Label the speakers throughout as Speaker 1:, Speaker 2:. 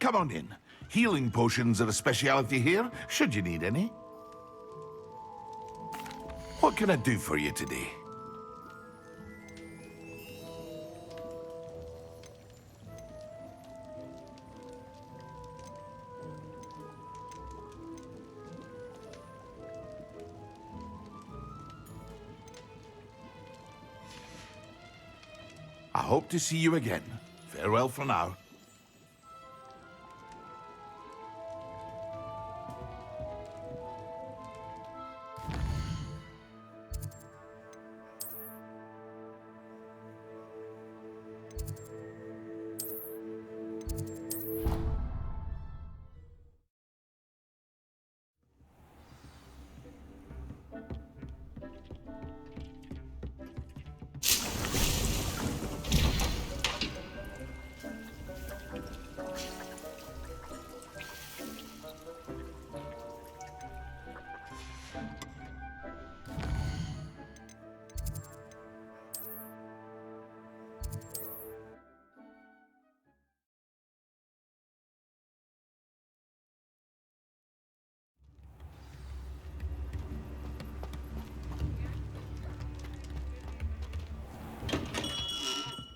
Speaker 1: Come on in. Healing potions are a speciality here, should you need any. What can I do for you today? I hope to see you again. Farewell for now.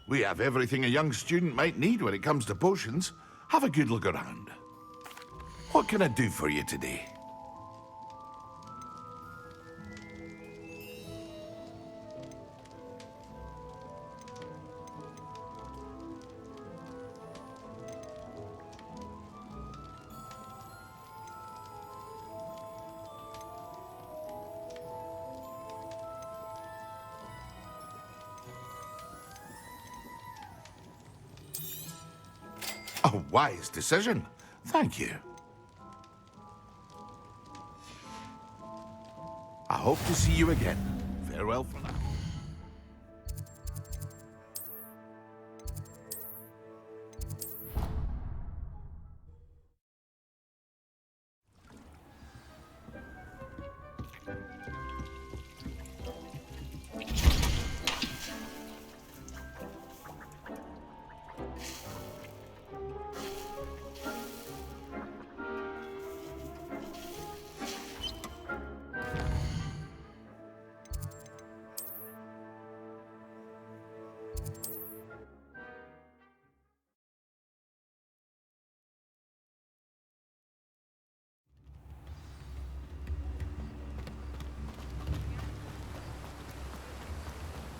Speaker 1: We have everything a young student might need when it comes to potions. Have a good look around. What can I do for you today? A wise decision. Thank you. I hope to see you again. Farewell for now.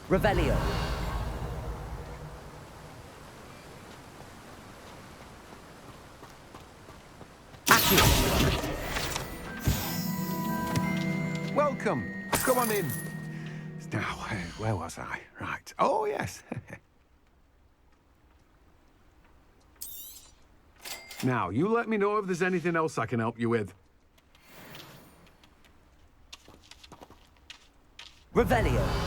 Speaker 2: Revelio.
Speaker 3: Welcome. Come on in. Now, where was I? Right. Oh, yes. Now, you let me know if there's anything else I can help you with.
Speaker 2: Revelio.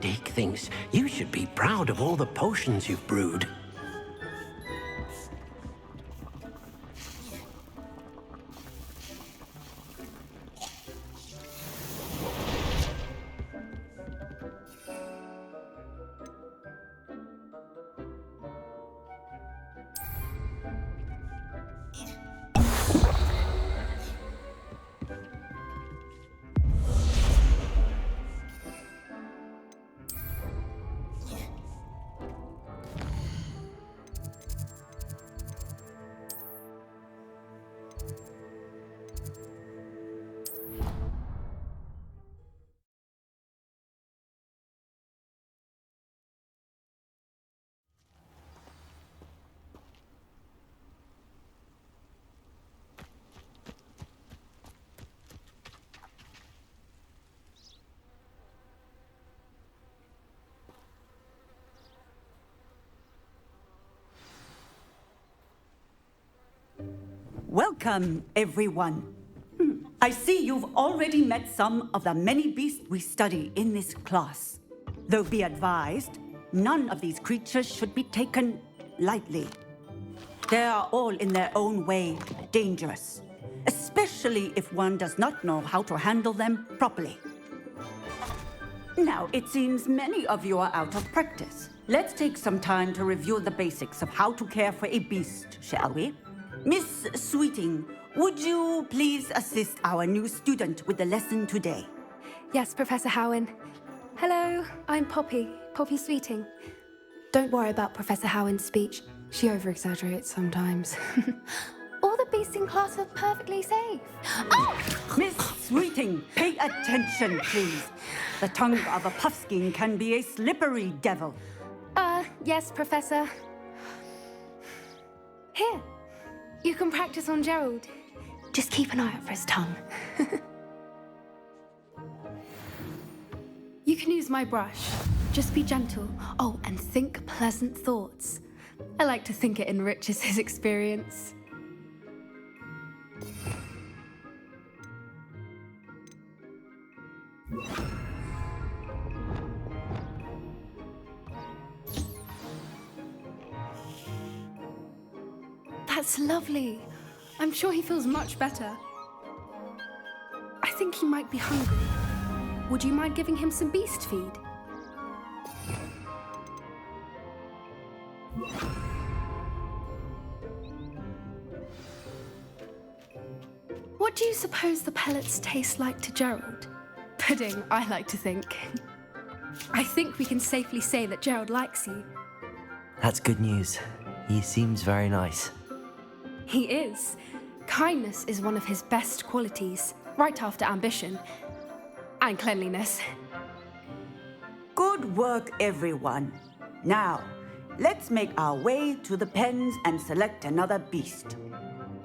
Speaker 2: Mystic thinks you should be proud of all the potions you've brewed.
Speaker 4: Welcome, everyone. I see you've already met some of the many beasts we study in this class. Though be advised, none of these creatures should be taken lightly. They are all in their own way dangerous, especially if one does not know how to handle them properly. Now, it seems many of you are out of practice. Let's take some time to review the basics of how to care for a beast, shall we? Miss Sweeting, would you please assist our new student with the lesson today?
Speaker 5: Yes, Professor Howen. Hello, I'm Poppy Sweeting. Don't worry about Professor Howen's speech. She over-exaggerates sometimes. All the beasts in class are perfectly safe. Oh!
Speaker 4: Miss Sweeting, pay attention, please. The tongue of a puffskein can be a slippery devil.
Speaker 5: Yes, Professor. Here, you can practice on Gerald. Just keep an eye out for his tongue. You can use my brush. Just be gentle. Oh, and think pleasant thoughts. I like to think it enriches his experience. That's lovely. I'm sure he feels much better. I think he might be hungry. Would you mind giving him some beast feed? What do you suppose the pellets taste like to Gerald? Pudding, I like to think. I think we can safely say that Gerald likes you.
Speaker 6: That's good news. He seems very nice.
Speaker 5: He is. Kindness is one of his best qualities, right after ambition. And cleanliness.
Speaker 4: Good work, everyone. Now, let's make our way to the pens and select another beast.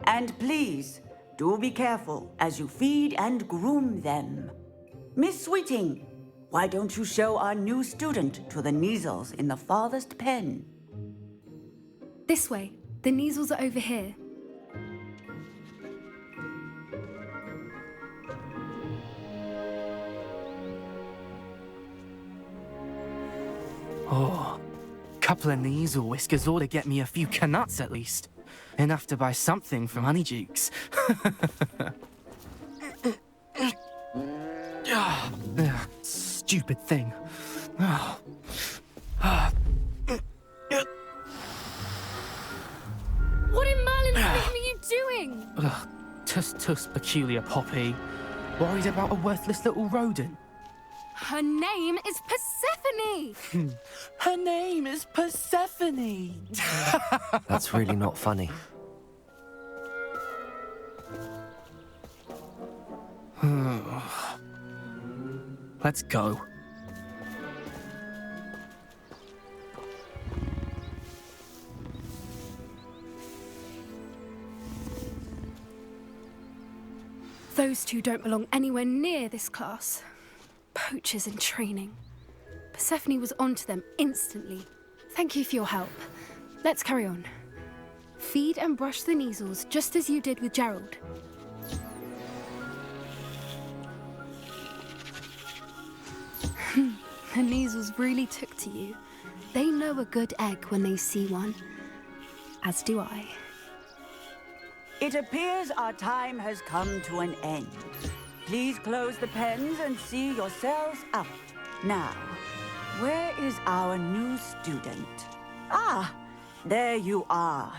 Speaker 4: And please, do be careful as you feed and groom them. Miss Sweeting, why don't you show our new student to the Neasels in the farthest pen?
Speaker 5: This way. The Neasels are over here.
Speaker 7: Oh, couple of Neasel whiskers ought to get me a few canuts at least. Enough to buy something from Honeydukes. Stupid thing.
Speaker 5: What in Merlin's name are you doing?
Speaker 7: Tuss, peculiar Poppy. Worried about a worthless little rodent.
Speaker 5: Her name is Persephone!
Speaker 7: Her name is Persephone!
Speaker 6: That's really not funny.
Speaker 7: Let's go.
Speaker 5: Those two don't belong anywhere near this class. Poachers in training. Persephone was onto them instantly. Thank you for your help. Let's carry on. Feed and brush the Neasels just as you did with Gerald. The Neasels really took to you. They know a good egg when they see one. As do I.
Speaker 4: It appears our time has come to an end. Please close the pens and see yourselves out. Now, where is our new student? Ah, there you are.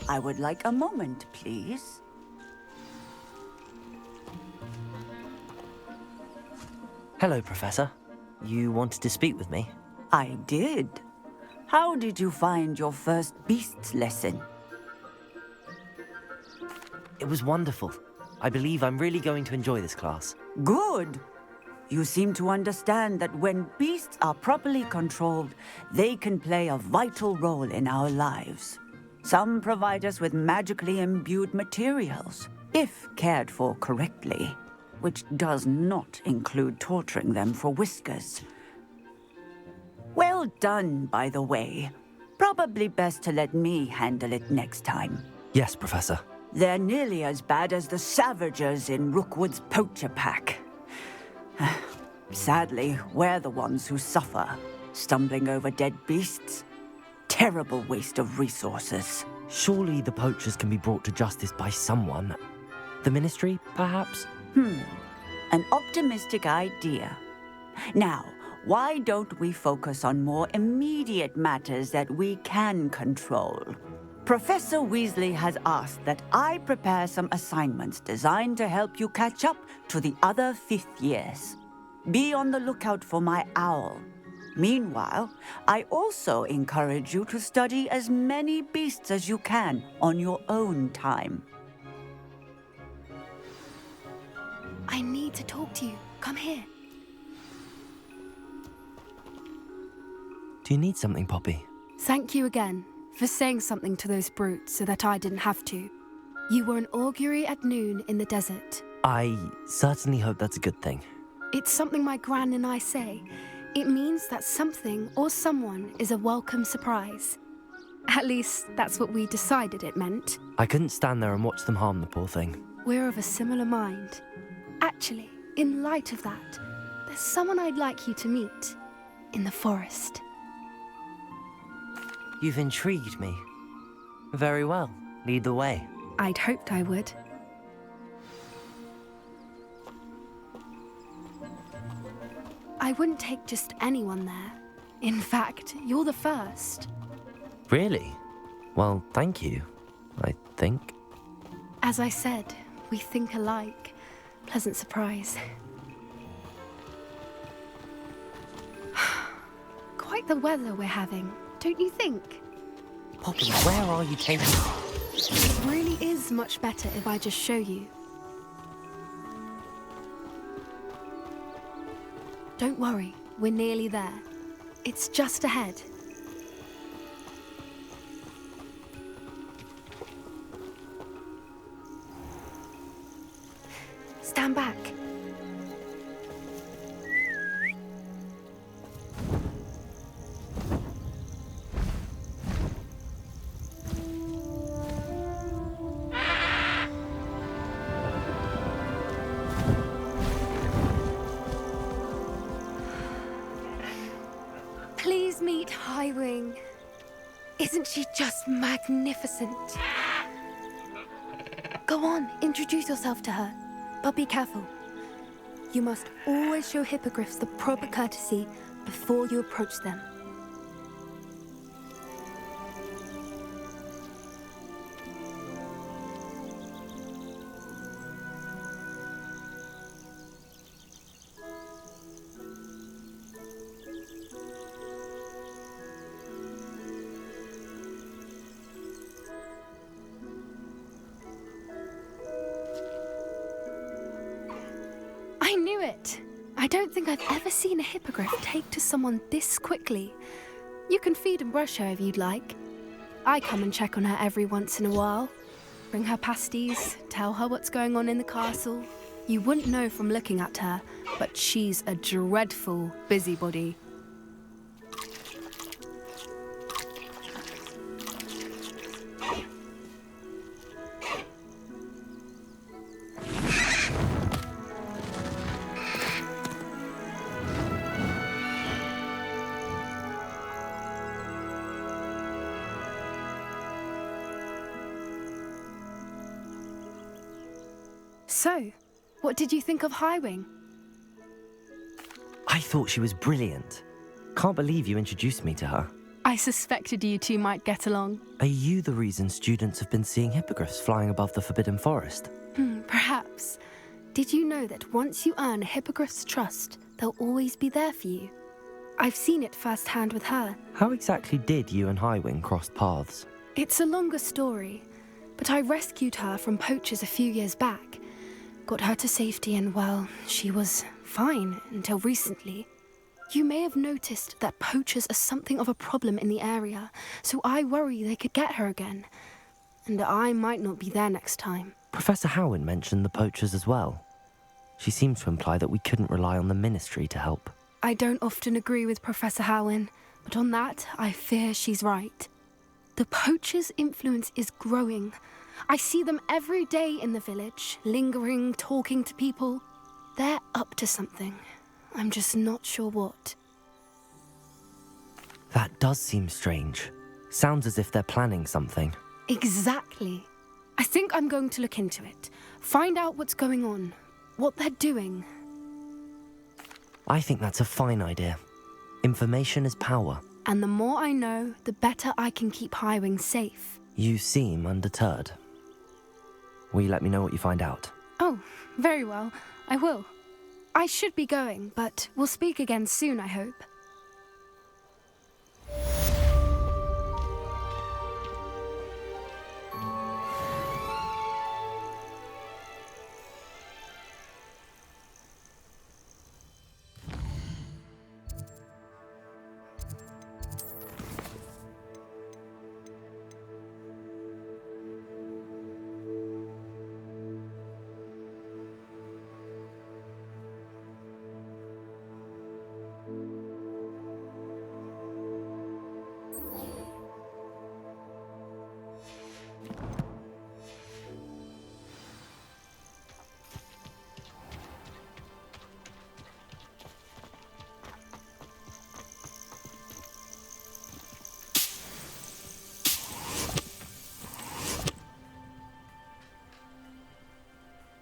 Speaker 4: I would like a moment, please.
Speaker 6: Hello, Professor. You wanted to speak with me?
Speaker 4: I did. How did you find your first beasts lesson?
Speaker 6: It was wonderful. I believe I'm really going to enjoy this class.
Speaker 4: Good. You seem to understand that when beasts are properly controlled, they can play a vital role in our lives. Some provide us with magically imbued materials, if cared for correctly, which does not include torturing them for whiskers. Well done, by the way. Probably best to let me handle it next time.
Speaker 6: Yes, Professor.
Speaker 4: They're nearly as bad as the Savagers in Rookwood's poacher pack. Sadly, we're the ones who suffer, stumbling over dead beasts. Terrible waste of resources.
Speaker 6: Surely the poachers can be brought to justice by someone. The Ministry, perhaps?
Speaker 4: An optimistic idea. Now, why don't we focus on more immediate matters that we can control? Professor Weasley has asked that I prepare some assignments designed to help you catch up to the other fifth years. Be on the lookout for my owl. Meanwhile, I also encourage you to study as many beasts as you can on your own time.
Speaker 5: I need to talk to you. Come here.
Speaker 6: Do you need something, Poppy?
Speaker 5: Thank you again for saying something to those brutes so that I didn't have to. You were an augury at noon in the desert.
Speaker 6: I certainly hope that's a good thing.
Speaker 5: It's something my gran and I say. It means that something or someone is a welcome surprise. At least, that's what we decided it meant.
Speaker 6: I couldn't stand there and watch them harm the poor thing.
Speaker 5: We're of a similar mind. Actually, in light of that, there's someone I'd like you to meet. In the forest.
Speaker 6: You've intrigued me. Very well. Lead the way.
Speaker 5: I'd hoped I would. I wouldn't take just anyone there. In fact, you're the first.
Speaker 6: Really? Well, thank you, I think.
Speaker 5: As I said, we think alike. Pleasant surprise. Quite the weather we're having, don't you think?
Speaker 6: Poppy, where are you taking me?
Speaker 5: It really is much better if I just show you. Don't worry, we're nearly there. It's just ahead. Stand back. Please meet Highwing. Isn't she just magnificent? Go on, introduce yourself to her. But be careful. You must always show hippogriffs the proper courtesy before you approach them. I knew it! I don't think I've ever seen a hippogriff take to someone this quickly. You can feed and brush her if you'd like. I come and check on her every once in a while. Bring her pasties, tell her what's going on in the castle. You wouldn't know from looking at her, but she's a dreadful busybody. So, what did you think of Highwing?
Speaker 6: I thought she was brilliant. Can't believe you introduced me to her.
Speaker 5: I suspected you two might get along.
Speaker 6: Are you the reason students have been seeing hippogriffs flying above the Forbidden Forest?
Speaker 5: Perhaps. Did you know that once you earn a hippogriff's trust, they'll always be there for you? I've seen it firsthand with her.
Speaker 6: How exactly did you and Highwing cross paths?
Speaker 5: It's a longer story, but I rescued her from poachers a few years back. Got her to safety and, well, she was fine until recently. You may have noticed that poachers are something of a problem in the area, so I worry they could get her again. And I might not be there next time.
Speaker 6: Professor Howin mentioned the poachers as well. She seemed to imply that we couldn't rely on the Ministry to help.
Speaker 5: I don't often agree with Professor Howin, but on that, I fear she's right. The poachers' influence is growing. I see them every day in the village, lingering, talking to people. They're up to something. I'm just not sure what.
Speaker 6: That does seem strange. Sounds as if they're planning something.
Speaker 5: Exactly. I think I'm going to look into it. Find out what's going on, what they're doing.
Speaker 6: I think that's a fine idea. Information is power.
Speaker 5: And the more I know, the better I can keep Highwing safe.
Speaker 6: You seem undeterred. Will you let me know what you find out?
Speaker 5: Oh, very well. I will. I should be going, but we'll speak again soon, I hope.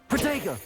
Speaker 6: Protego!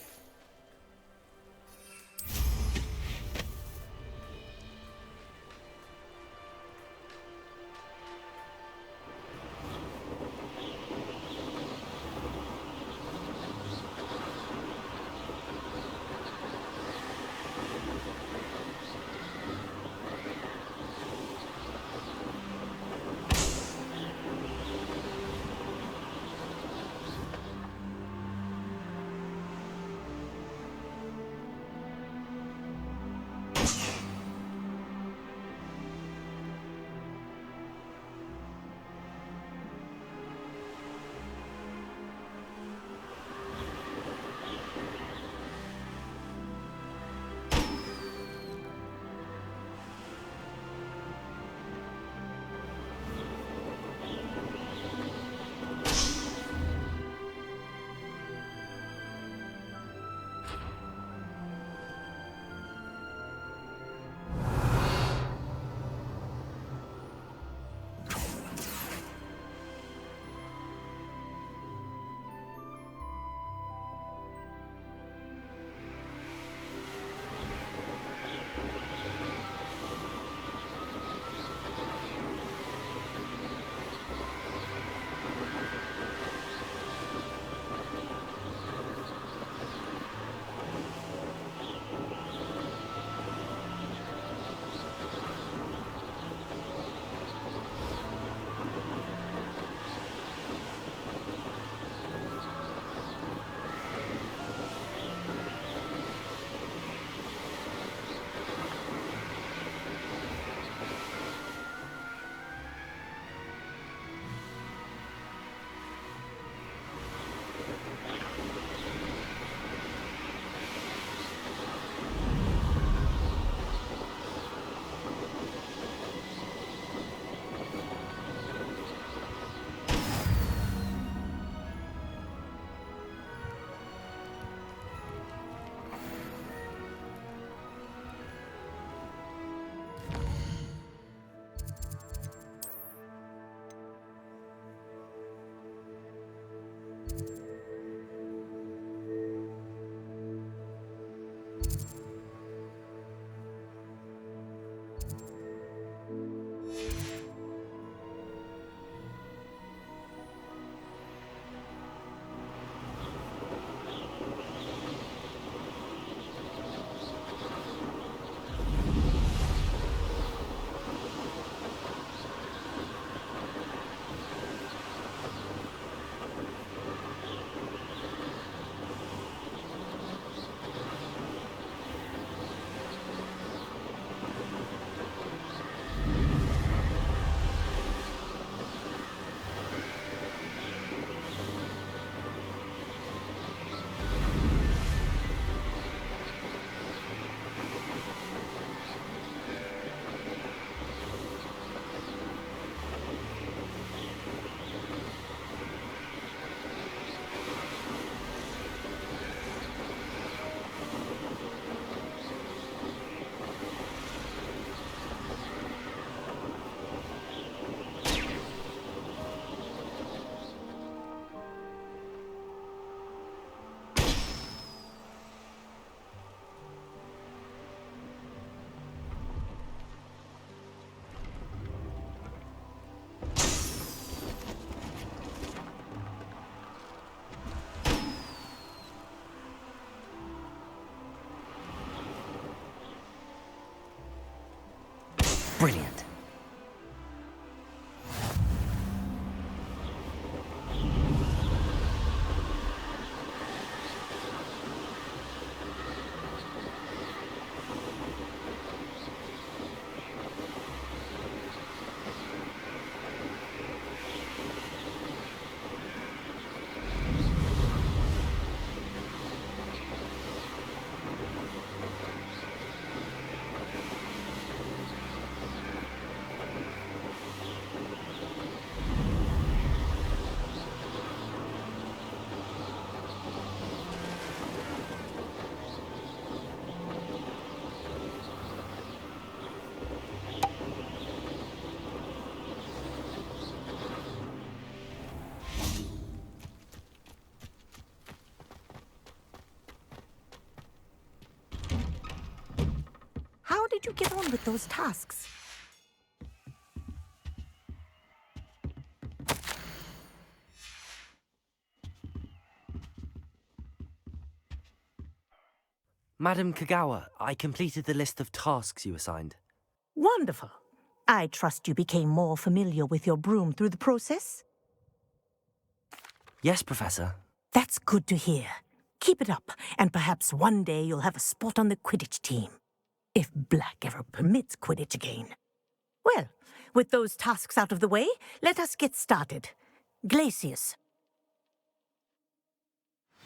Speaker 8: did you get on with those tasks?
Speaker 6: Madam Kagawa, I completed the list of tasks you assigned.
Speaker 8: Wonderful. I trust you became more familiar with your broom through the process?
Speaker 6: Yes, Professor.
Speaker 8: That's good to hear. Keep it up, and perhaps one day you'll have a spot on the Quidditch team. If Black ever permits Quidditch again. Well, with those tasks out of the way, let us get started. Glacius.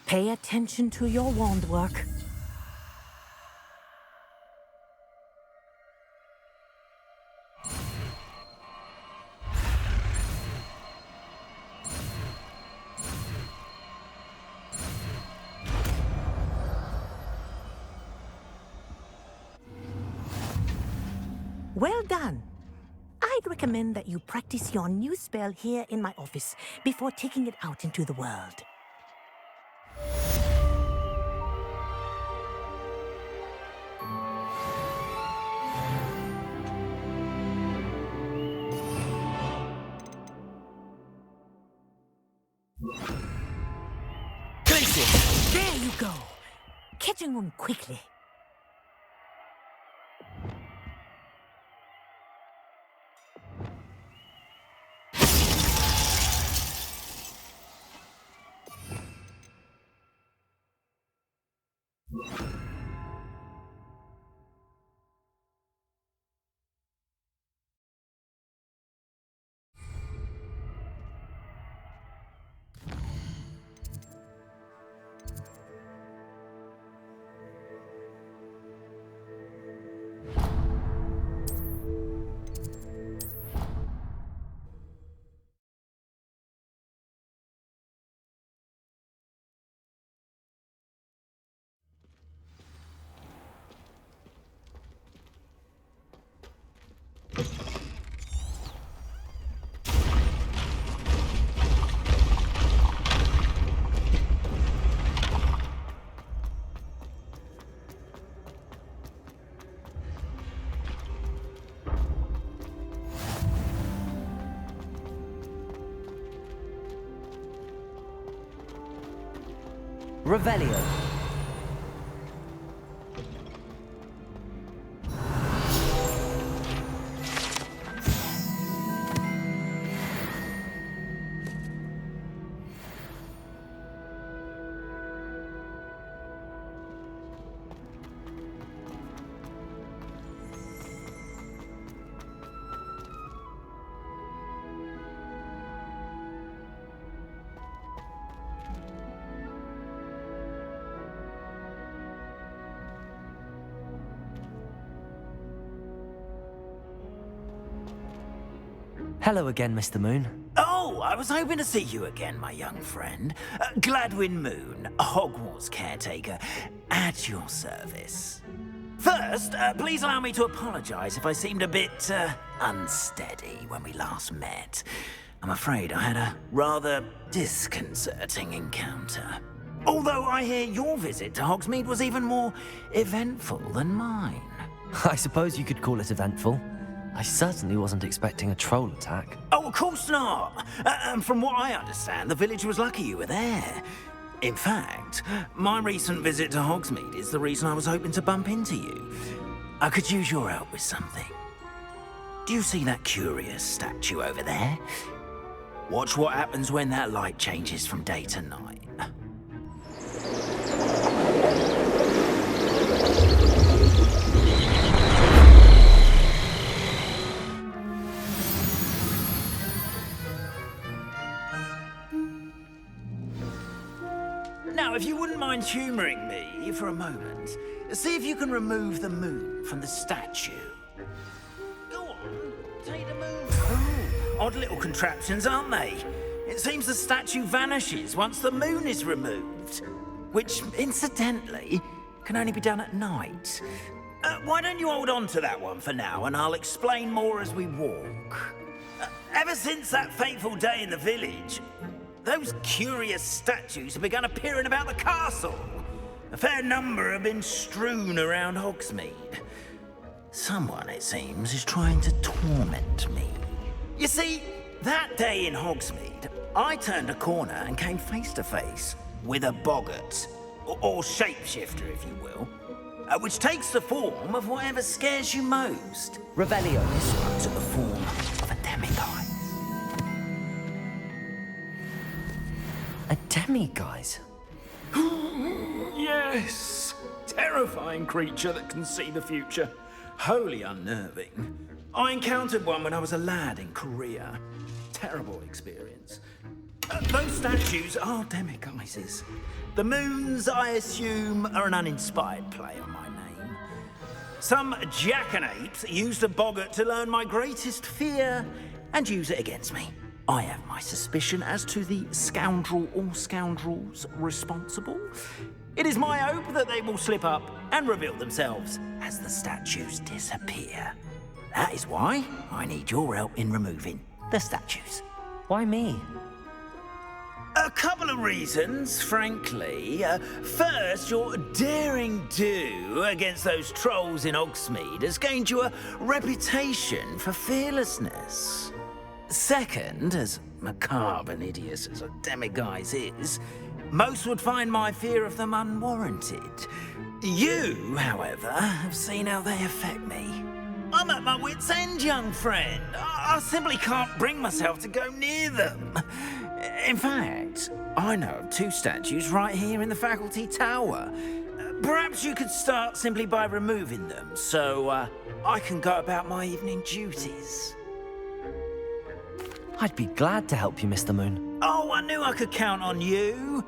Speaker 8: Pay attention to your wand work. Well done. I'd recommend that you practice your new spell here in my office before taking it out into the world. There you go. Catching them quickly.
Speaker 6: Revelio. Hello again, Mr. Moon.
Speaker 9: Oh, I was hoping to see you again, my young friend. Gladwin Moon, Hogwarts caretaker, at your service. First, please allow me to apologize if I seemed a bit unsteady when we last met. I'm afraid I had a rather disconcerting encounter. Although I hear your visit to Hogsmeade was even more eventful than mine.
Speaker 6: I suppose you could call it eventful. I certainly wasn't expecting a troll attack.
Speaker 9: Oh, of course not. And from what I understand, the village was lucky you were there. In fact, my recent visit to Hogsmeade is the reason I was hoping to bump into you. I could use your help with something. Do you see that curious statue over there? Watch what happens when that light changes from day to night. Now, if you wouldn't mind humoring me for a moment, see if you can remove the moon from the statue. Go on, take the moon. Oh, odd little contraptions, aren't they? It seems the statue vanishes once the moon is removed, which, incidentally, can only be done at night. Why don't you hold on to that one for now, and I'll explain more as we walk. Ever since that fateful day in the village, those curious statues have begun appearing about the castle. A fair number have been strewn around Hogsmeade. Someone, it seems, is trying to torment me. You see, that day in Hogsmeade, I turned a corner and came face to face with a boggart, or shapeshifter, if you will, which takes the form of whatever scares you most.
Speaker 6: Revelio.
Speaker 9: This one took the form of a demiguise.
Speaker 6: A demiguise?
Speaker 9: Yes! Terrifying creature that can see the future. Wholly unnerving. I encountered one when I was a lad in Korea. Terrible experience. Those statues are demiguises. The moons, I assume, are an uninspired play on my name. Some jackanapes used a boggart to learn my greatest fear and use it against me. I have my suspicion as to the scoundrel or scoundrels responsible. It is my hope that they will slip up and reveal themselves as the statues disappear. That is why I need your help in removing the statues.
Speaker 6: Why me?
Speaker 9: A couple of reasons, frankly. First, your daring do against those trolls in Hogsmeade has gained you a reputation for fearlessness. Second, as macabre and hideous as a demiguise is, most would find my fear of them unwarranted. You, however, have seen how they affect me. I'm at my wit's end, young friend. I simply can't bring myself to go near them. In fact, I know of two statues right here in the faculty tower. Perhaps you could start simply by removing them, so I can go about my evening duties.
Speaker 6: I'd be glad to help you, Mr. Moon.
Speaker 9: Oh, I knew I could count on you.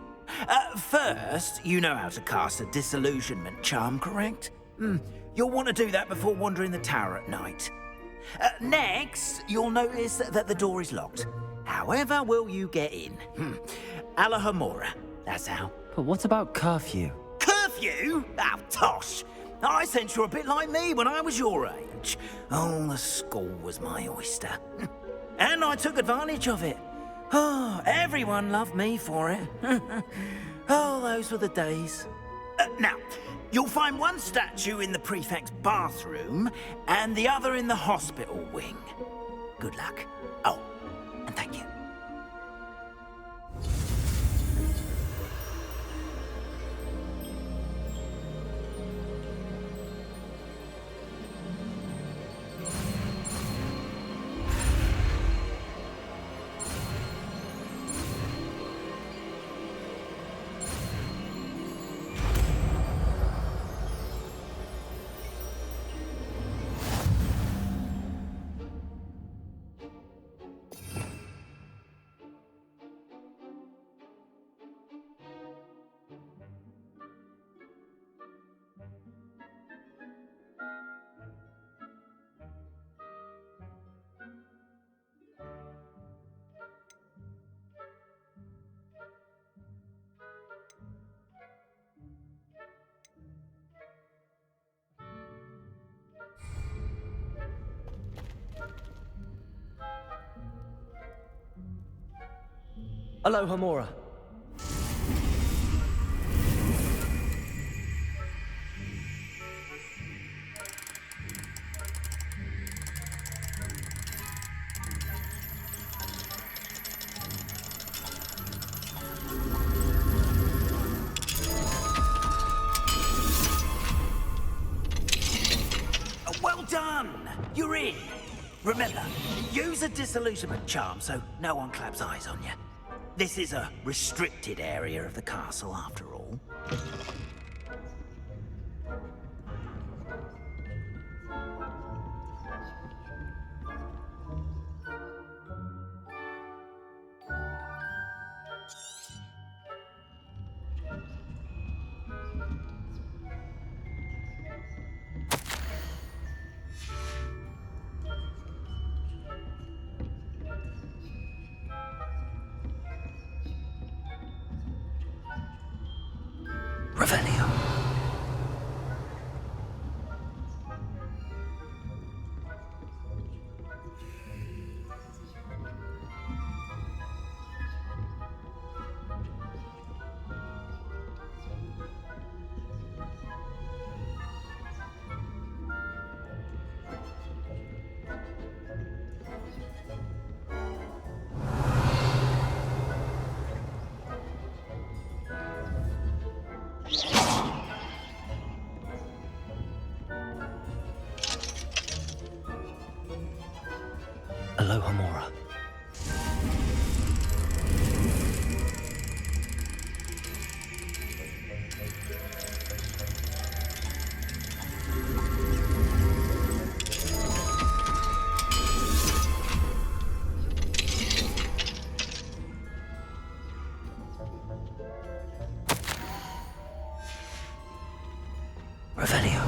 Speaker 9: First, you know how to cast a disillusionment charm, correct? You'll want to do that before wandering the tower at night. Next, you'll notice that the door is locked. However will you get in? Alahomora, that's how.
Speaker 6: But what about curfew?
Speaker 9: Curfew? Oh, tosh. I sense you're a bit like me when I was your age. Oh, the school was my oyster. And I took advantage of it. Oh, everyone loved me for it. Oh, those were the days. Now, you'll find one statue in the prefect's bathroom and the other in the hospital wing. Good luck. Oh, and thank you.
Speaker 6: Alohomora.
Speaker 9: Well done! You're in. Remember, use a disillusionment charm so no one claps eyes on you. This is a restricted area of the castle, after all.
Speaker 6: Revelio. Hello, Hamora. Revelio.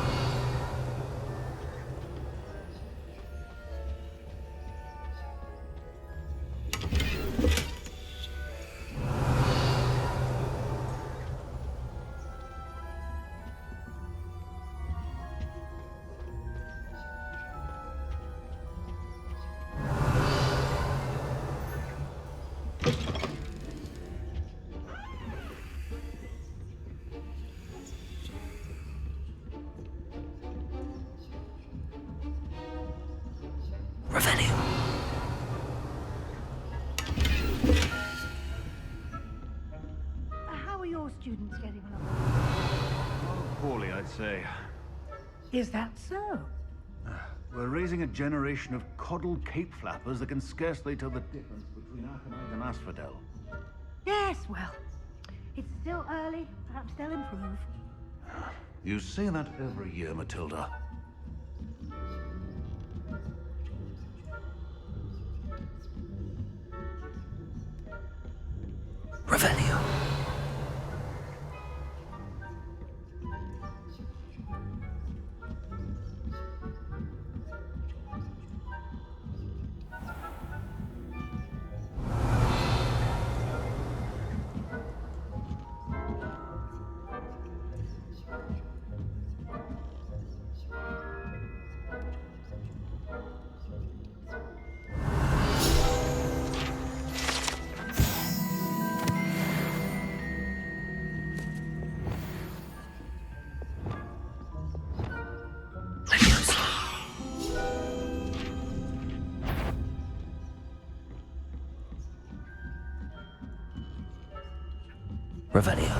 Speaker 6: Revelio.
Speaker 10: How are your students getting along?
Speaker 11: Poorly, I'd say.
Speaker 10: Is that so?
Speaker 11: We're raising a generation of coddled cape flappers that can scarcely tell the difference between Aconite and Asphodel.
Speaker 10: Yes, well, it's still early. Perhaps they'll improve.
Speaker 11: You say that every year, Matilda.
Speaker 6: Revelio. Revelio.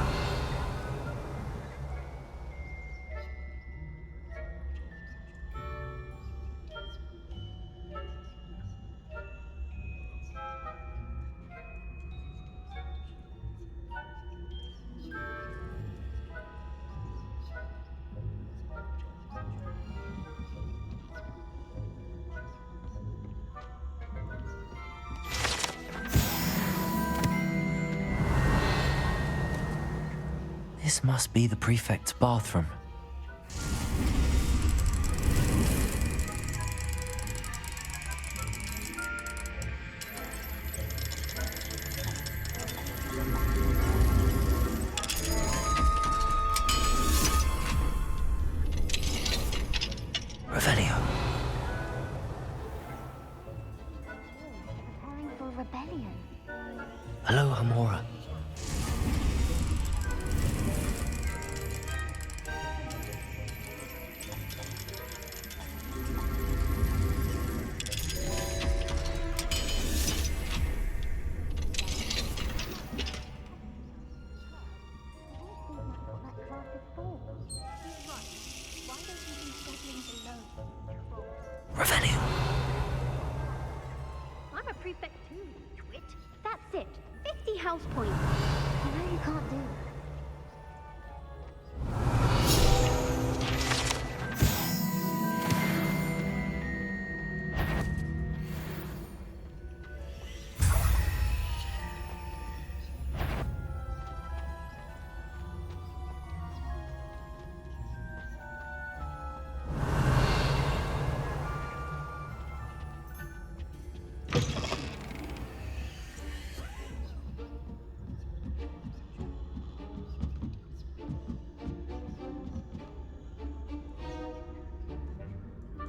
Speaker 6: This must be the prefect's bathroom. Revelio.
Speaker 10: Preparing for rebellion.
Speaker 6: Hello, Hamora. Revelio.
Speaker 10: I'm a prefect too, you twit. That's it. 50 house points. You know you can't do that.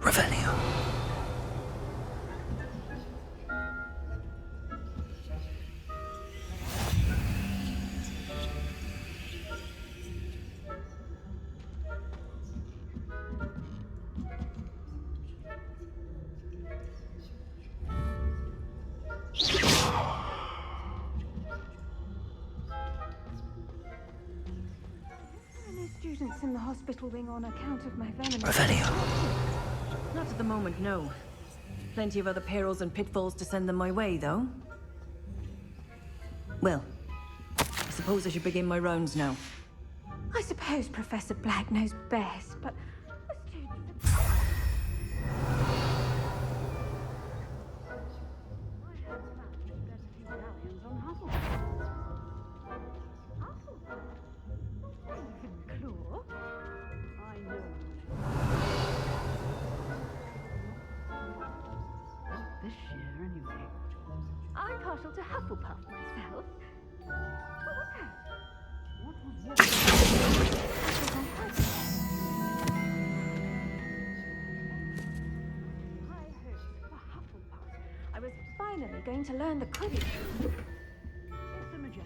Speaker 6: Revelio.
Speaker 10: Any students in the hospital wing on account of my venom?
Speaker 6: Revelio.
Speaker 8: Not at the moment, no.
Speaker 12: Plenty of other perils and pitfalls to send them my way, though. Well, I suppose I should begin my rounds now.
Speaker 10: I suppose Professor Black knows best, but the students are...
Speaker 13: This year, anyway.
Speaker 10: I'm partial to Hufflepuff myself. What was that?
Speaker 13: What was what?
Speaker 10: High hopes for Hufflepuff. I was finally going to learn the Quidditch.
Speaker 13: It's a majestic.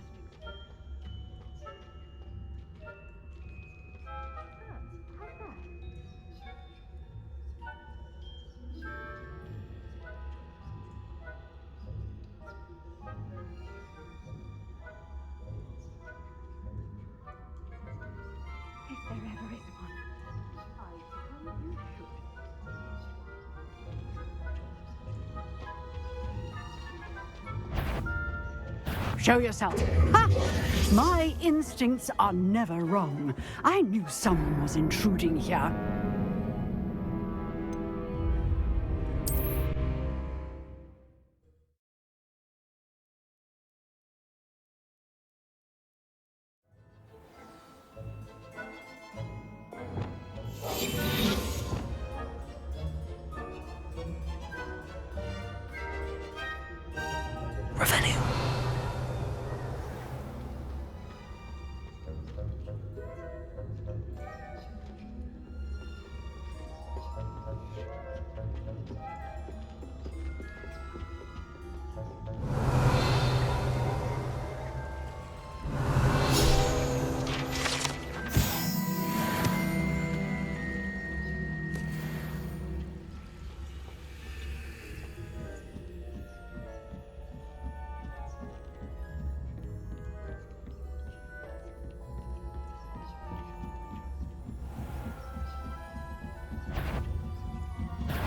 Speaker 10: How's that? If there ever is one.
Speaker 13: I suppose you should.
Speaker 14: Show yourself. Ha! My instincts are never wrong. I knew someone was intruding here.
Speaker 2: Revenue.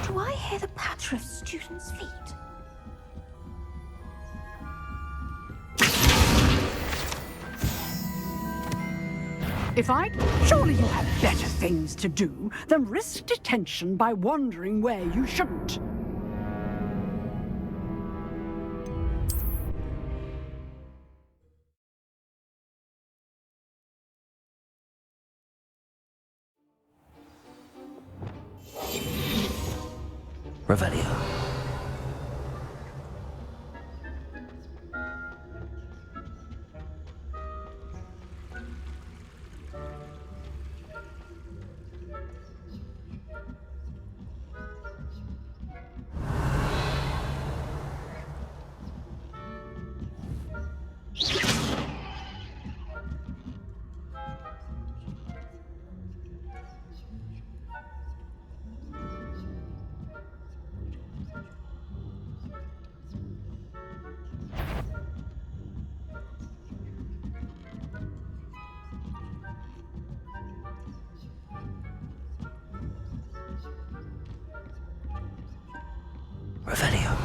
Speaker 10: Do I hear the patter of students' feet?
Speaker 14: Surely you have better things to do than risk detention by wandering where you shouldn't.
Speaker 2: Revelio. Revelio.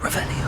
Speaker 2: Revelio.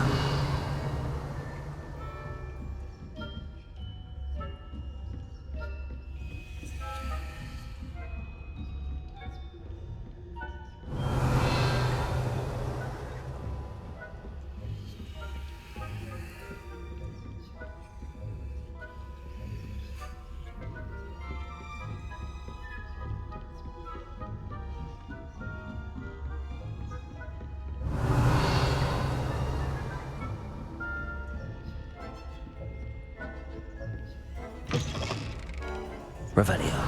Speaker 2: Revelio.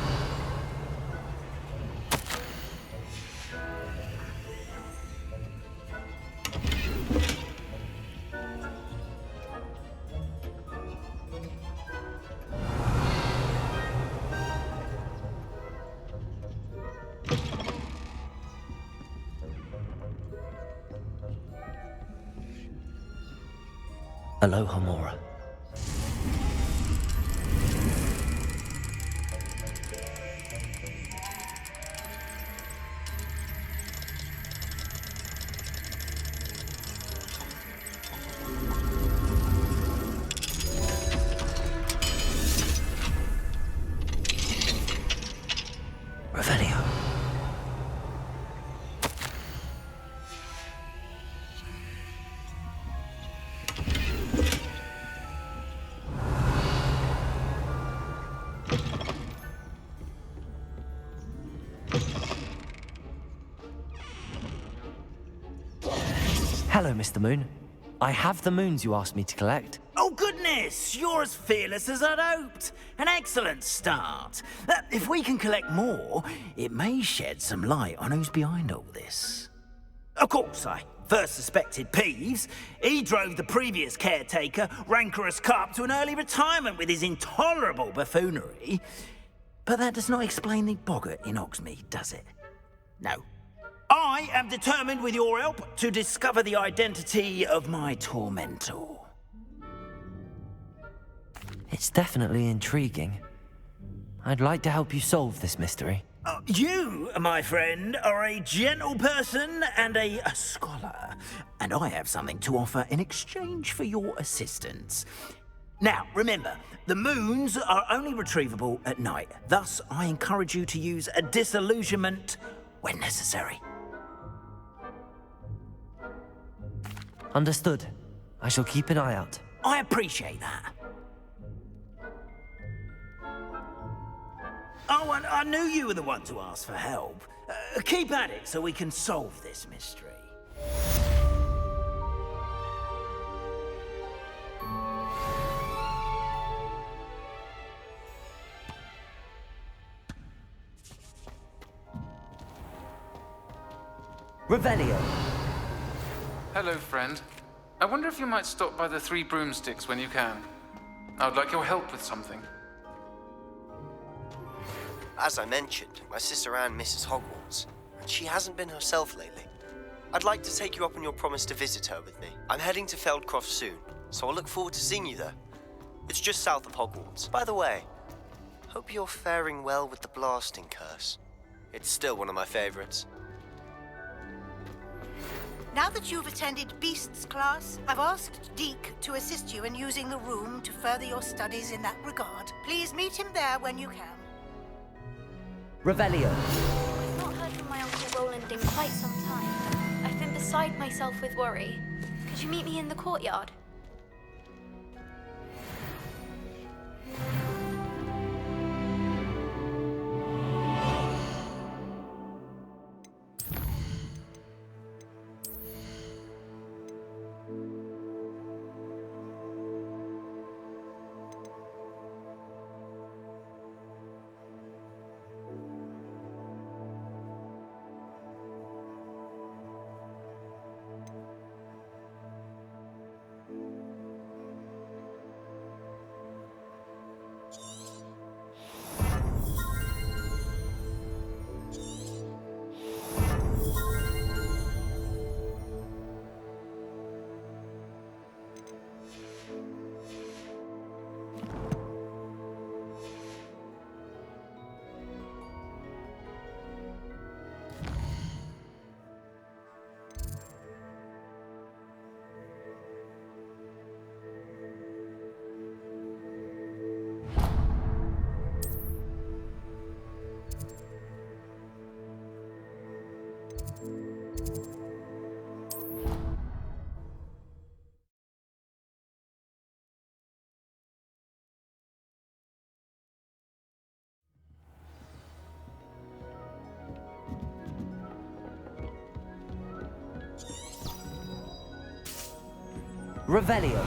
Speaker 6: Aloha, Mora. Revelio. Hello, Mr. Moon. I have the moons you asked me to collect.
Speaker 9: Oh, goodness! You're as fearless as I'd hoped. An excellent start. If we can collect more, it may shed some light on who's behind all this. Of course, I first suspected Peeves. He drove the previous caretaker, Rancorous Carp, to an early retirement with his intolerable buffoonery. But that does not explain the boggart in Hogsmeade, does it? No. I am determined, with your help, to discover the identity of my tormentor.
Speaker 6: It's definitely intriguing. I'd like to help you solve this mystery.
Speaker 9: You, my friend, are a gentle person and a scholar, and I have something to offer in exchange for your assistance. Now, remember, the moons are only retrievable at night. Thus, I encourage you to use a disillusionment when necessary.
Speaker 6: Understood. I shall keep an eye out.
Speaker 9: I appreciate that. Oh, and I knew you were the one to ask for help. Keep at it so we can solve this mystery.
Speaker 6: Revelio.
Speaker 15: Hello, friend. I wonder if you might stop by the Three Broomsticks when you can. I would like your help with something.
Speaker 16: As I mentioned, my sister Anne misses Hogwarts, and she hasn't been herself lately. I'd like to take you up on your promise to visit her with me. I'm heading to Feldcroft soon, so I'll look forward to seeing you there. It's just south of Hogwarts. By the way, hope you're faring well with the blasting curse. It's still one of my favorites.
Speaker 17: Now that you've attended Beasts class, I've asked Deke to assist you in using the room to further your studies in that regard. Please meet him there when you can.
Speaker 6: Revelio.
Speaker 18: I've not heard from my Uncle Roland in quite some time. I've been beside myself with worry. Could you meet me in the courtyard?
Speaker 6: Revelio.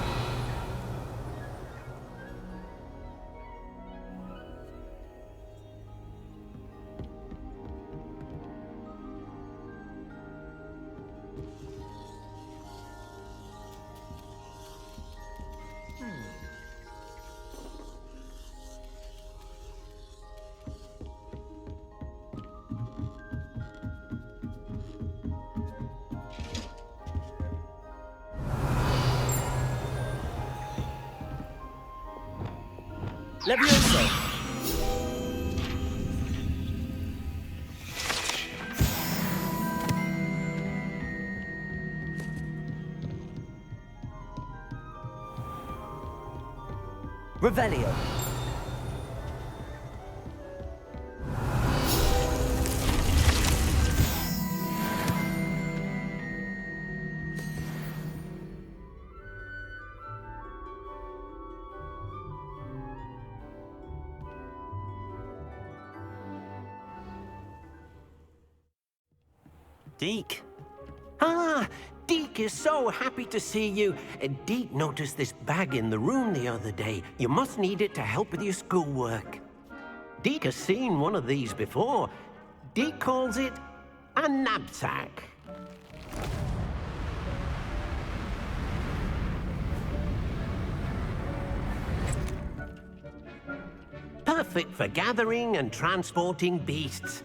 Speaker 2: Levioso! Revelio. Deke. Ah, Deke is so happy to see you. Deke noticed this bag in the room the other day. You must need it to help with your schoolwork. Deke has seen one of these before. Deke calls it a knapsack. Perfect for gathering and transporting beasts.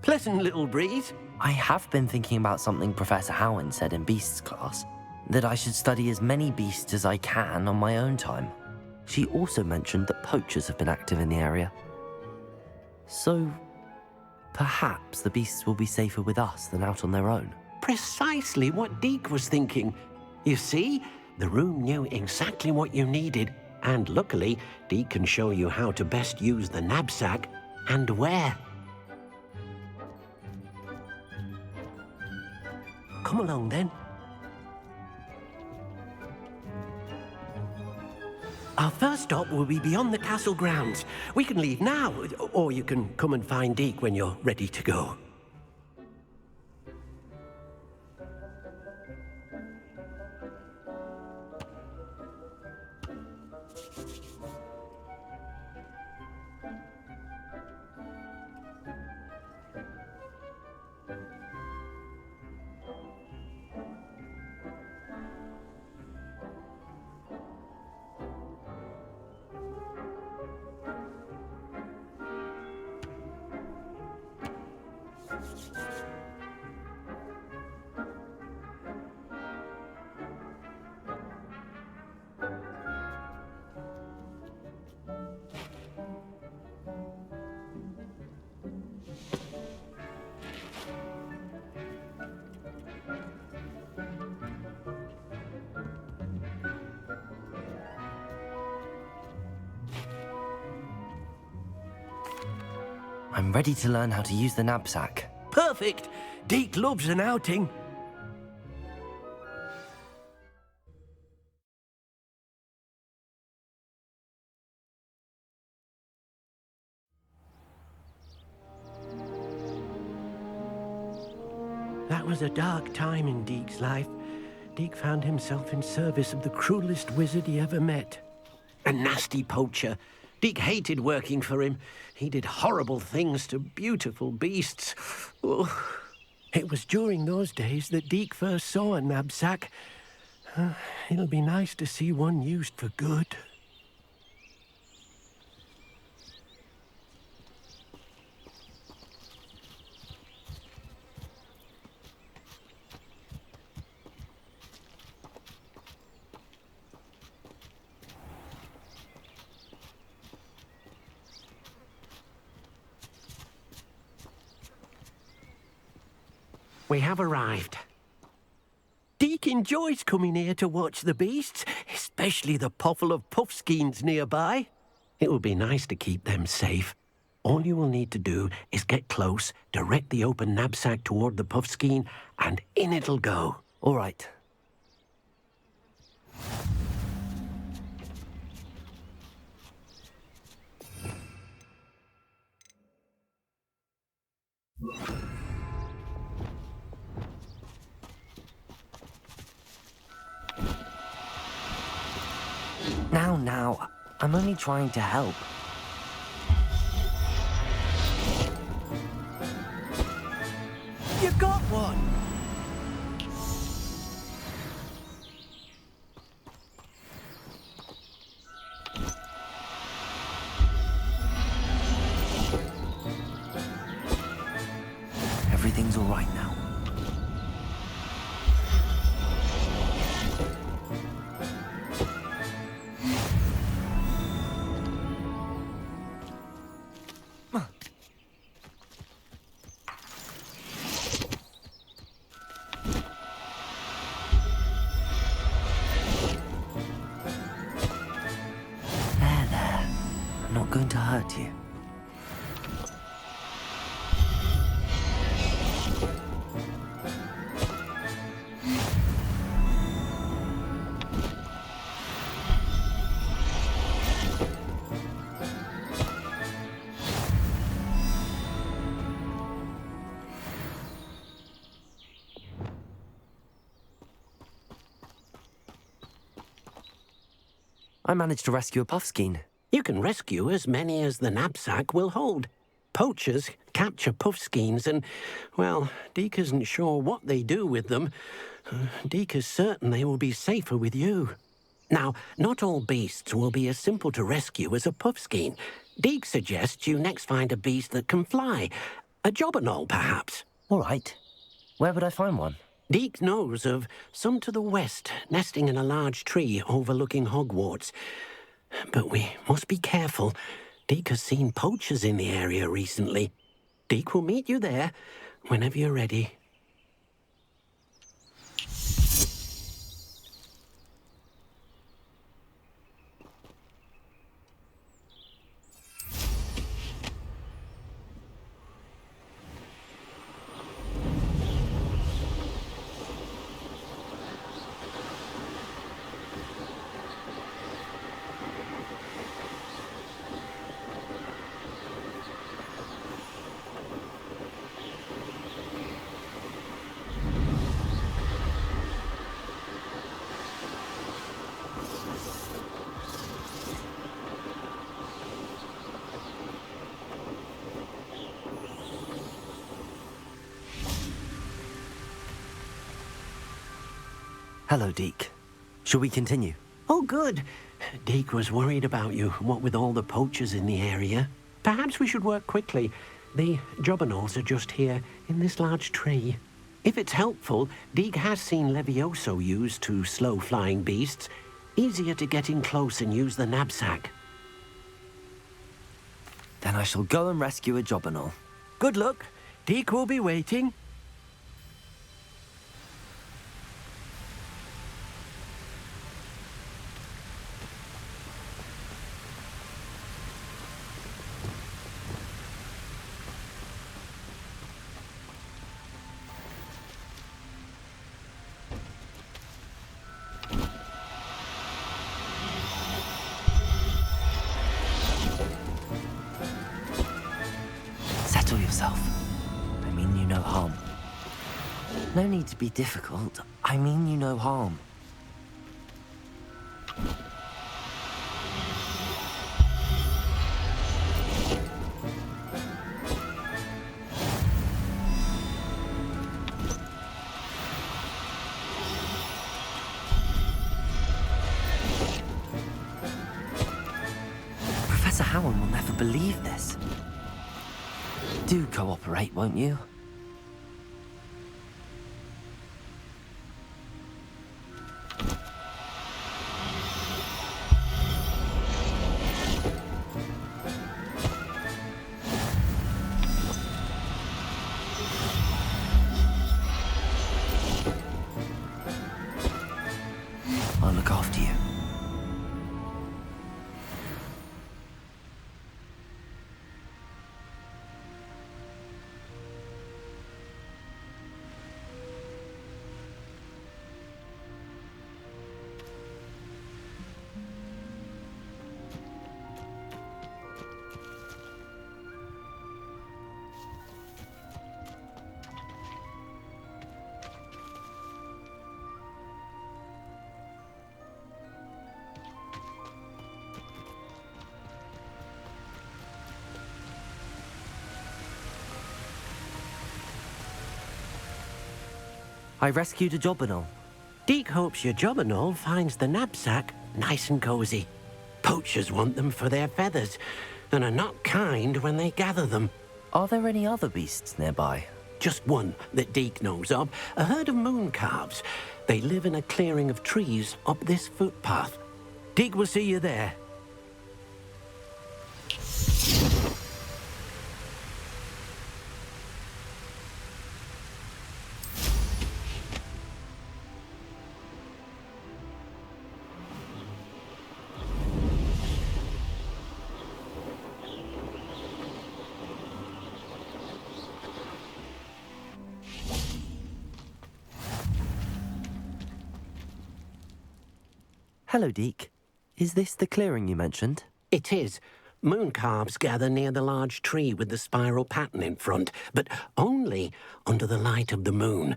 Speaker 2: Pleasant little breeze.
Speaker 6: I have been thinking about something Professor Howard said in Beasts class, that I should study as many beasts as I can on my own time. She also mentioned that poachers have been active in the area. So, perhaps the beasts will be safer with us than out on their own.
Speaker 2: Precisely what Deke was thinking. You see, the room knew exactly what you needed, and luckily, Deke can show you how to best use the knapsack and where. Come along, then. Our first stop will be beyond the castle grounds. We can leave now, or you can come and find Deke when you're ready to go.
Speaker 6: I'm ready to learn how to use the knapsack.
Speaker 2: Perfect! Deke loves an outing. That was a dark time in Deke's life. Deke found himself in service of the cruelest wizard he ever met. A nasty poacher. Deke hated working for him. He did horrible things to beautiful beasts. Oh. It was during those days that Deke first saw a knapsack. It'll be nice to see one used for good. We have arrived. Deke enjoys coming here to watch the beasts, especially the potful of puffskeins nearby. It will be nice to keep them safe. All you will need to do is get close, direct the open knapsack toward the puffskein, and in it'll go.
Speaker 6: All right. Now, I'm only trying to help.
Speaker 2: You got one!
Speaker 6: Everything's all right now. I managed to rescue a puffskein.
Speaker 2: You can rescue as many as the knapsack will hold. Poachers capture puffskeins and, well, Deke isn't sure what they do with them. Deke is certain they will be safer with you. Now, not all beasts will be as simple to rescue as a puffskein. Deke suggests you next find a beast that can fly. A jobberknoll, perhaps.
Speaker 6: All right. Where would I find one?
Speaker 2: Deke knows of some to the west, nesting in a large tree overlooking Hogwarts. But we must be careful. Deke has seen poachers in the area recently. Deke will meet you there whenever you're ready.
Speaker 6: Hello, Deke. Shall we continue?
Speaker 2: Oh, good. Deke was worried about you, what with all the poachers in the area. Perhaps we should work quickly. The jobberknolls are just here, in this large tree. If it's helpful, Deke has seen Levioso used to slow flying beasts. Easier to get in close and use the knapsack.
Speaker 6: Then I shall go and rescue a jobberknoll.
Speaker 2: Good luck. Deke will be waiting.
Speaker 6: Settle yourself. I mean you no harm. No need to be difficult. I mean you no harm. Professor Howard will never believe this. Do cooperate, won't you? I'll look after you. I rescued a jobberknoll.
Speaker 2: Deke hopes your jobberknoll finds the knapsack nice and cozy. Poachers want them for their feathers, and are not kind when they gather them.
Speaker 6: Are there any other beasts nearby?
Speaker 2: Just one that Deke knows of, a herd of moon calves. They live in a clearing of trees up this footpath. Deke will see you there.
Speaker 6: Hello, Deke. Is this the clearing you mentioned?
Speaker 2: It is. Moon calves gather near the large tree with the spiral pattern in front, but only under the light of the moon.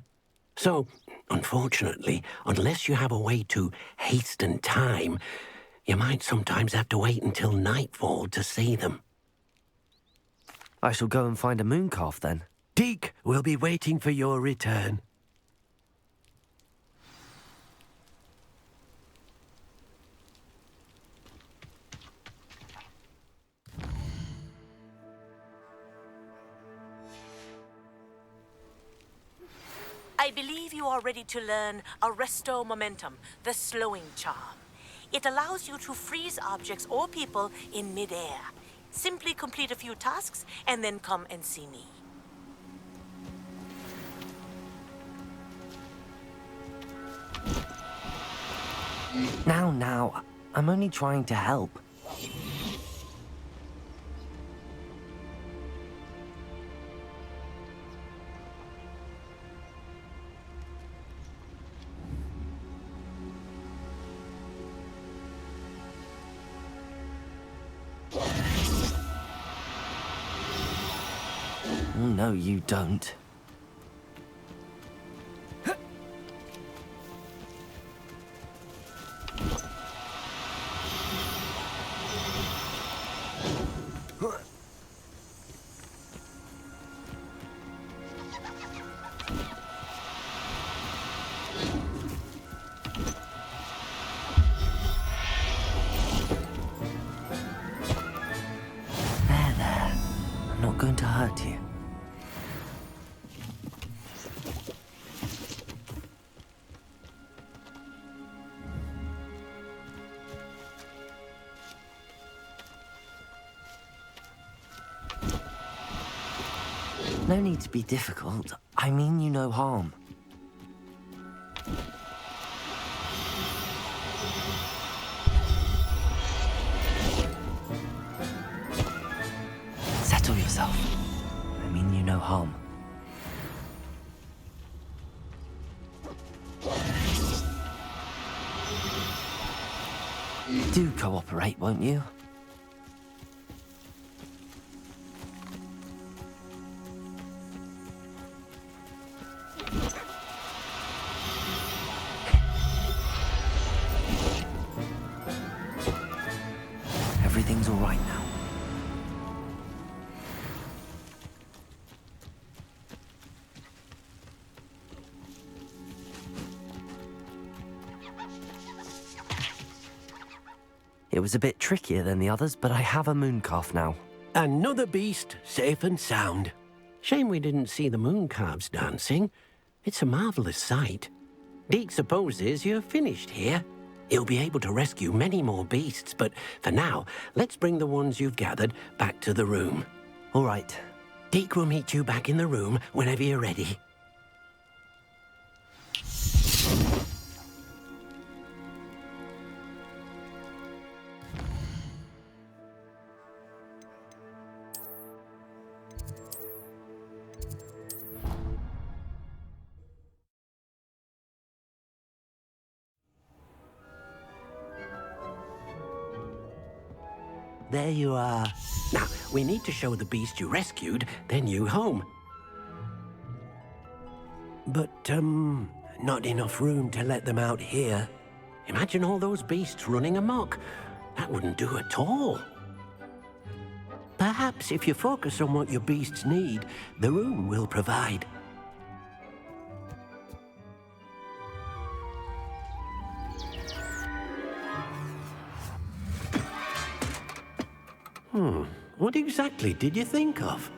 Speaker 2: So, unfortunately, unless you have a way to hasten time, You might sometimes have to wait until nightfall to see them.
Speaker 6: I shall go and find a moon calf then.
Speaker 2: Deke will be waiting for your return.
Speaker 8: I believe you are ready to learn Arresto Momentum, the slowing charm. It allows you to freeze objects or people in midair. Simply complete a few tasks and then come and see me.
Speaker 6: Now, I'm only trying to help. No, you don't. There. I'm not going to hurt you. No need to be difficult. I mean you no harm. Settle yourself. I mean you no harm. Do cooperate, won't you? Everything's all right now. It was a bit trickier than the others, but I have a moon calf now.
Speaker 2: Another beast, safe and sound. Shame we didn't see the moon calves dancing. It's a marvelous sight. Deke supposes you're finished here. He'll be able to rescue many more beasts, but for now, let's bring the ones you've gathered back to the room.
Speaker 6: All right.
Speaker 2: Deke will meet you back in the room whenever you're ready. There you are. Now, we need to show the beast you rescued their new home. But, not enough room to let them out here. Imagine all those beasts running amok. That wouldn't do at all. Perhaps if you focus on what your beasts need, the room will provide. What exactly did you think of?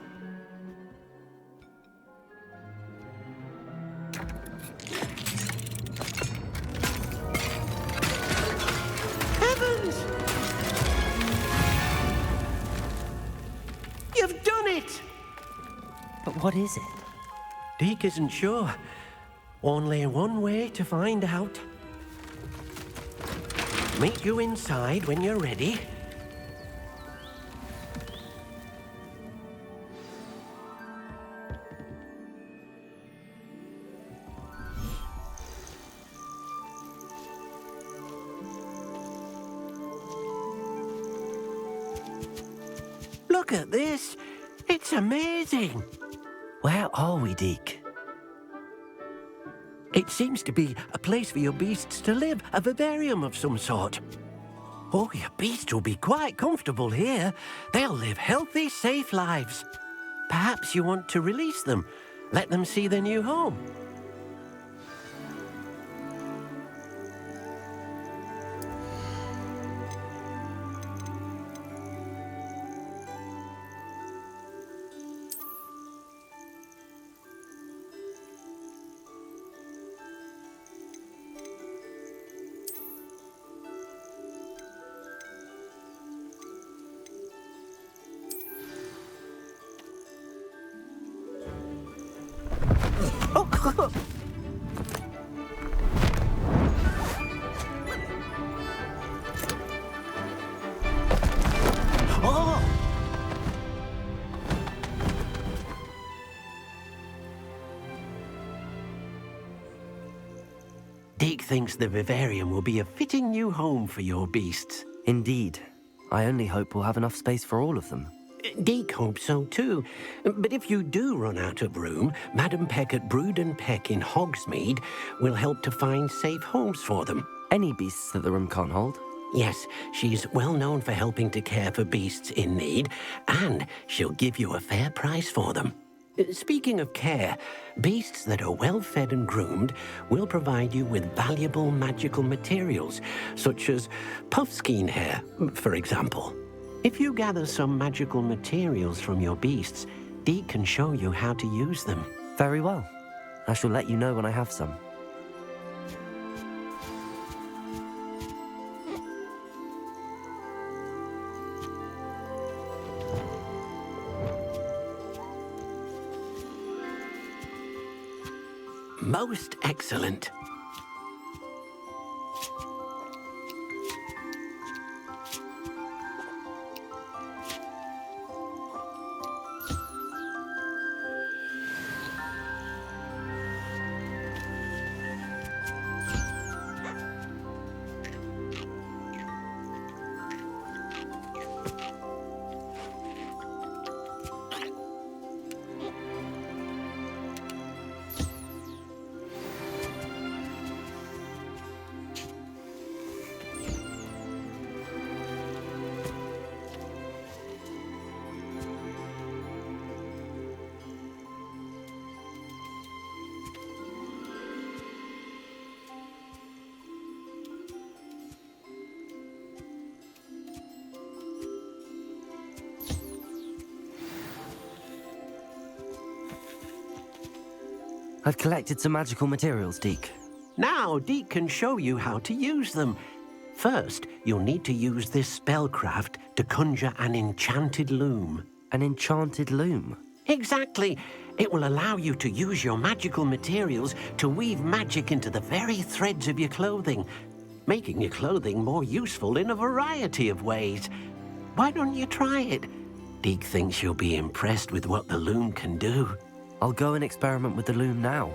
Speaker 2: Heavens! You've done it!
Speaker 6: But what is it?
Speaker 2: Deke isn't sure. Only one way to find out. Meet you inside when you're ready. Look at this. It's amazing.
Speaker 6: Where are we, Deke?
Speaker 2: It seems to be a place for your beasts to live, a vivarium of some sort. Oh, your beasts will be quite comfortable here. They'll live healthy, safe lives. Perhaps you want to release them. Let them see their new home. Deke thinks the vivarium will be a fitting new home for your beasts.
Speaker 6: Indeed. I only hope we'll have enough space for all of them.
Speaker 2: Deke hopes so too. But if you do run out of room, Madam Peck at Brood and Peck in Hogsmeade will help to find safe homes for them.
Speaker 6: Any beasts that the room can't hold?
Speaker 2: Yes, she's well known for helping to care for beasts in need, and she'll give you a fair price for them. Speaking of care, beasts that are well fed and groomed will provide you with valuable magical materials, such as puffskein hair, for example. If you gather some magical materials from your beasts, Deke can show you how to use them.
Speaker 6: Very well. I shall let you know when I have some.
Speaker 2: Most excellent.
Speaker 6: I've collected some magical materials, Deke.
Speaker 2: Now Deke can show you how to use them. First, you'll need to use this spellcraft to conjure an enchanted loom.
Speaker 6: An enchanted loom?
Speaker 2: Exactly. It will allow you to use your magical materials to weave magic into the very threads of your clothing, making your clothing more useful in a variety of ways. Why don't you try it? Deke thinks you'll be impressed with what the loom can do.
Speaker 6: I'll go and experiment with the loom now.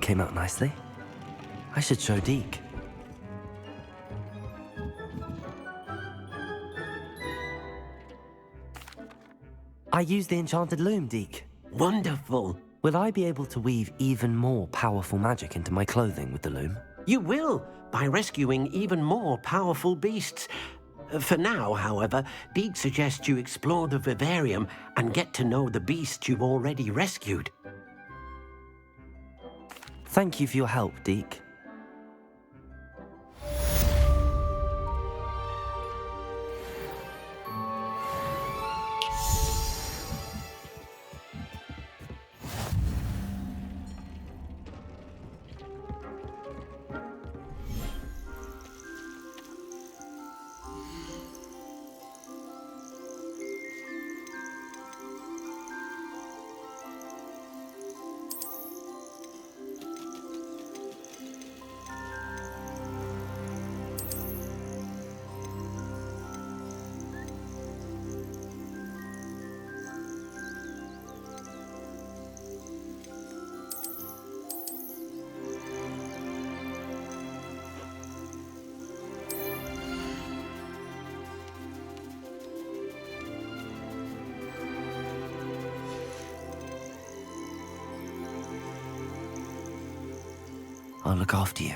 Speaker 6: came out nicely. I should show Deke. I used the enchanted loom, Deke.
Speaker 2: Wonderful.
Speaker 6: Will I be able to weave even more powerful magic into my clothing with the loom?
Speaker 2: You will, by rescuing even more powerful beasts. For now, however, Deke suggests you explore the vivarium and get to know the beasts you've already rescued.
Speaker 6: Thank you for your help, Deke. I'll look after you.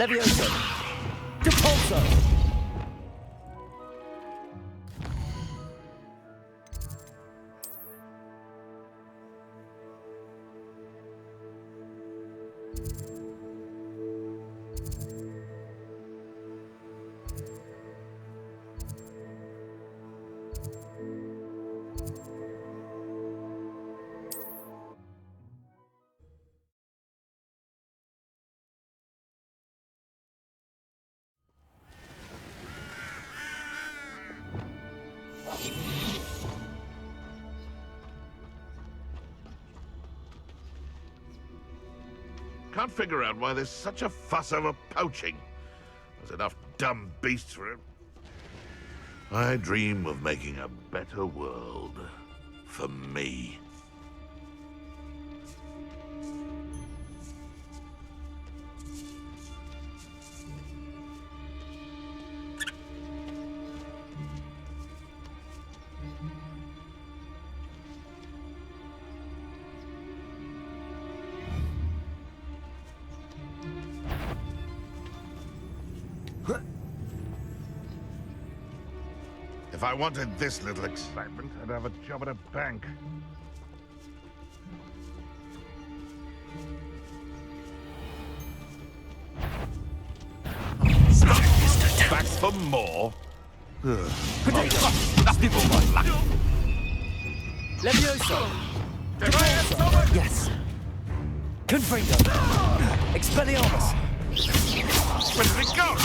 Speaker 2: Levioso! Depulso!
Speaker 1: Can't figure out why there's such a fuss over poaching. There's enough dumb beasts for it. I dream of making a better world for me. If I wanted this little excitement, I'd have a job at a bank. Back for more?
Speaker 2: Levioso! Yes! Confringo! Expelliarmus!
Speaker 1: Where did it go?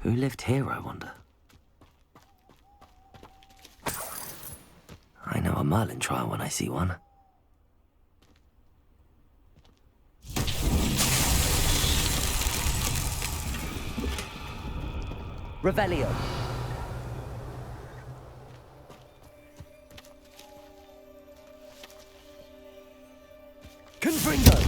Speaker 6: Who lived here, I wonder? I know a Merlin trial when I see one.
Speaker 2: Revelio. Confringo.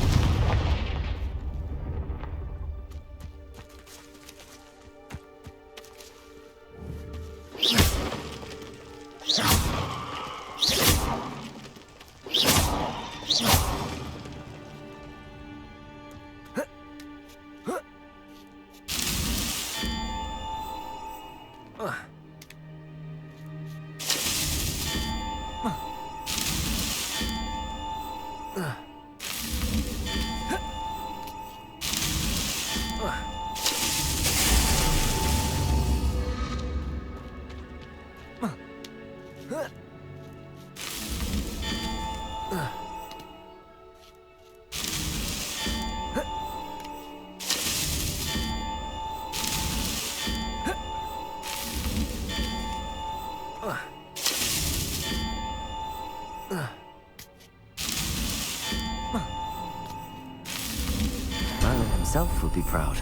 Speaker 6: Merlin himself would be proud.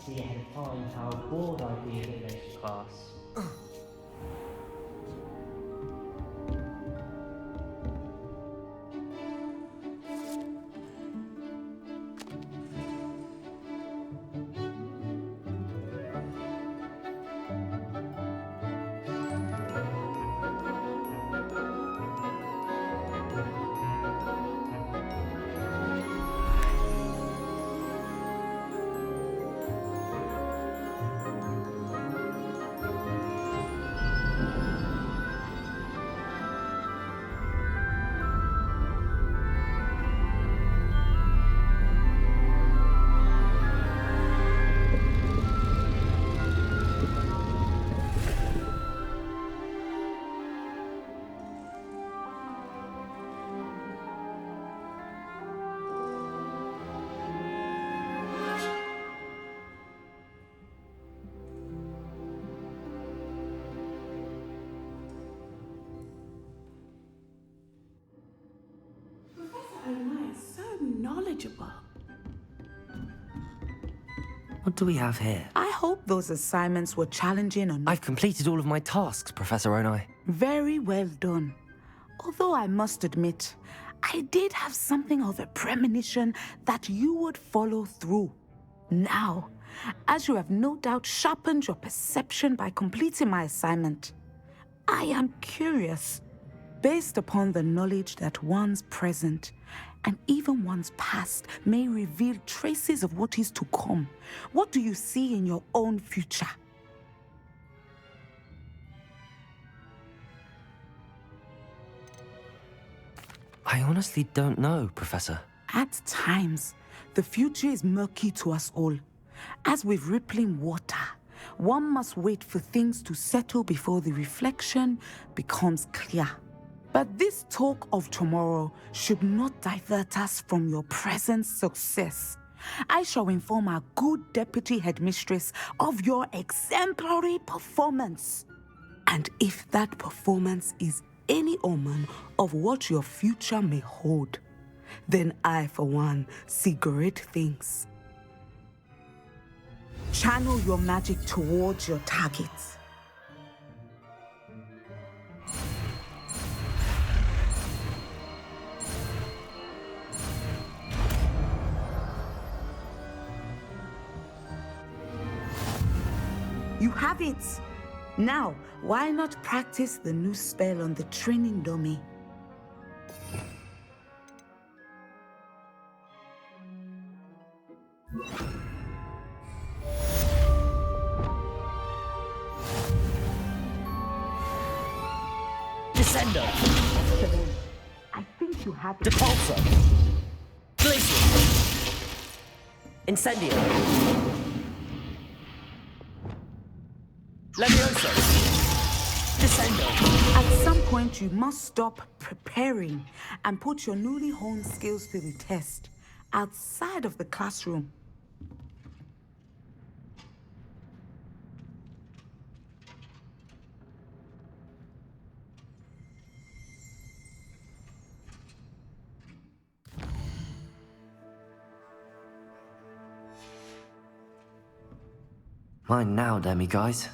Speaker 6: see ahead of time how bored I'd be in next class.
Speaker 8: Knowledgeable.
Speaker 6: What do we have here?
Speaker 8: I hope those assignments were challenging or not.
Speaker 6: I've completed all of my tasks, Professor Onai.
Speaker 8: Very well done. Although I must admit, I did have something of a premonition that you would follow through. Now, as you have no doubt sharpened your perception by completing my assignment, I am curious, based upon the knowledge that one's present and even one's past may reveal traces of what is to come. What do you see in your own future?
Speaker 6: I honestly don't know, Professor.
Speaker 8: At times, the future is murky to us all. As with rippling water, one must wait for things to settle before the reflection becomes clear. But this talk of tomorrow should not divert us from your present success. I shall inform our good deputy headmistress of your exemplary performance. And if that performance is any omen of what your future may hold, then I, for one, see great things. Channel your magic towards your targets. You have it! Now, why not practice the new spell on the training dummy?
Speaker 6: Descender!
Speaker 8: I think you have it.
Speaker 6: Depulsor! Glacier! Incendio! Levioso! Descendo!
Speaker 8: At some point, you must stop preparing and put your newly honed skills to the test outside of the classroom.
Speaker 6: Mine now, demi-guys.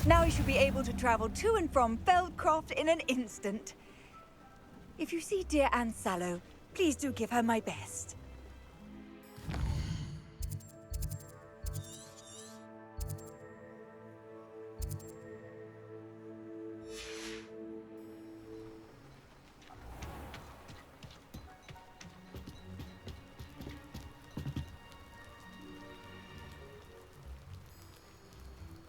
Speaker 19: Now I shall be able to travel to and from Feldcroft in an instant. If you see dear Anne Sallow, please do give her my best.